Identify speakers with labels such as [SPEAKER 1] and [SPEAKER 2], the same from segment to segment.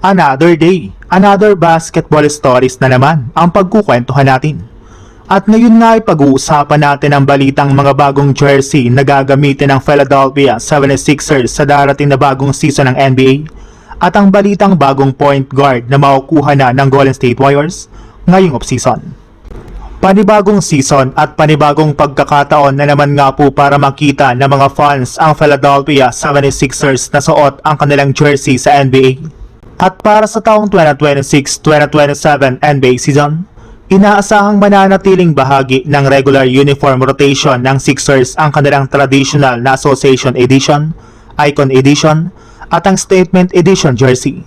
[SPEAKER 1] Another day, another basketball stories na naman ang pagkukwentuhan natin. At ngayon nga ay pag-uusapan natin ang balitang mga bagong jersey na gagamitin ng Philadelphia 76ers sa darating na bagong season ng NBA at ang balitang bagong point guard na makukuha na ng Golden State Warriors ngayong offseason. Panibagong season at panibagong pagkakataon na naman nga po para makita ng mga fans ang Philadelphia 76ers na suot ang kanilang jersey sa NBA. At para sa taong 2026-2027 NBA season, inaasahang mananatiling bahagi ng regular uniform rotation ng Sixers ang kanilang traditional na Association Edition, Icon Edition, at ang Statement Edition jersey.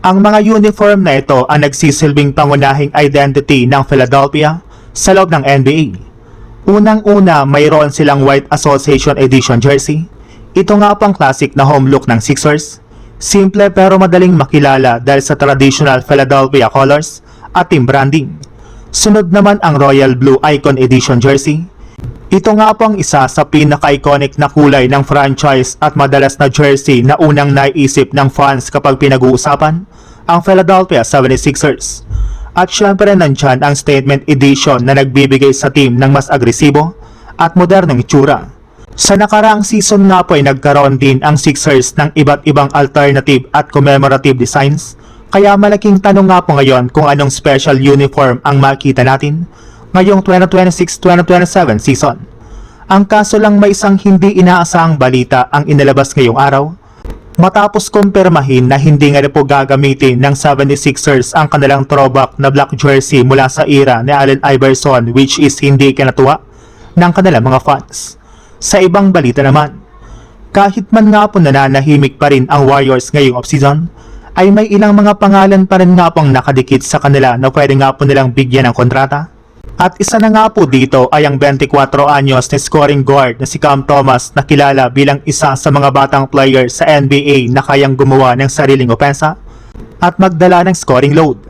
[SPEAKER 1] Ang mga uniform na ito ang nagsisilbing pangunahing identity ng Philadelphia sa loob ng NBA. Unang-una, mayroon silang White Association Edition jersey. Ito nga pang classic na home look ng Sixers. Simple pero madaling makilala dahil sa traditional Philadelphia colors at team branding. Sunod naman ang Royal Blue Icon Edition jersey. Ito nga po ang isa sa pinaka-iconic na kulay ng franchise at madalas na jersey na unang naiisip ng fans kapag pinag-uusapan ang Philadelphia 76ers. At syempre nandyan ang Statement Edition na nagbibigay sa team ng mas agresibo at modernong itsura. Sa nakaraang season nga po ay nagkaroon din ang Sixers ng iba't ibang alternative at commemorative designs, kaya malaking tanong nga po ngayon kung anong special uniform ang makita natin ngayong 2026-2027 season. Ang kaso lang may isang hindi inaasahang balita ang inilabas ngayong araw, matapos kumpirmahin na hindi nga po gagamitin ng 76ers ang kanilang throwback na black jersey mula sa era ni Allen Iverson, which is hindi kinatuwa ng kanilang mga fans. Sa ibang balita naman, kahit man nga po nananahimik pa rin ang Warriors ngayong offseason, ay may ilang mga pangalan pa rin nga pong nakadikit sa kanila na pwede nga po nilang bigyan ng kontrata. At isa na nga po dito ay ang 24 anyos na scoring guard na si Cam Thomas na kilala bilang isa sa mga batang player sa NBA na kayang gumawa ng sariling opensa at magdala ng scoring load.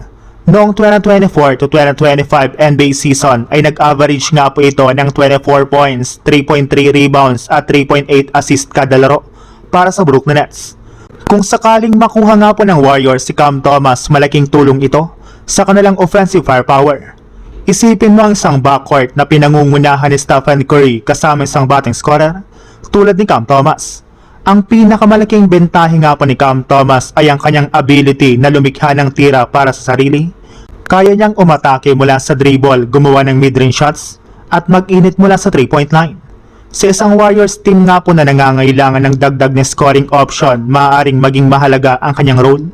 [SPEAKER 1] Noong 2024 to 2025 NBA season ay nag-average nga po ito ng 24 points, 3.3 rebounds at 3.8 assist kada laro para sa Brooklyn Nets. Kung sakaling makuha nga po ng Warriors si Cam Thomas, malaking tulong ito sa kanilang offensive firepower. Isipin mo ang isang backcourt na pinangungunahan ni Stephen Curry kasama isang batting scorer tulad ni Cam Thomas. Ang pinakamalaking bentahe nga po ni Cam Thomas ay ang kanyang ability na lumikha ng tira para sa sarili. Kaya niyang umatake mula sa dribble, gumawa ng mid-range shots, at mag-init mula sa 3-point line. Sa isang Warriors team nga po na nangangailangan ng dagdag na scoring option, maaaring maging mahalaga ang kanyang role.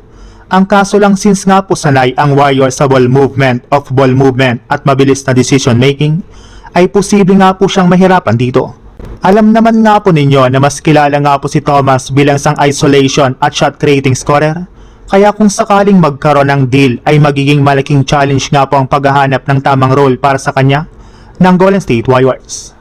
[SPEAKER 1] Ang kaso lang since nga po sanay ang Warriors sa ball movement, off-ball movement at mabilis na decision making, ay posible nga po siyang mahirapan dito. Alam naman nga po ninyo na mas kilala nga po si Thomas bilang isang isolation at shot creating scorer. Kaya kung sakaling magkaroon ng deal ay magiging malaking challenge nga po ang paghahanap ng tamang role para sa kanya ng Golden State Warriors.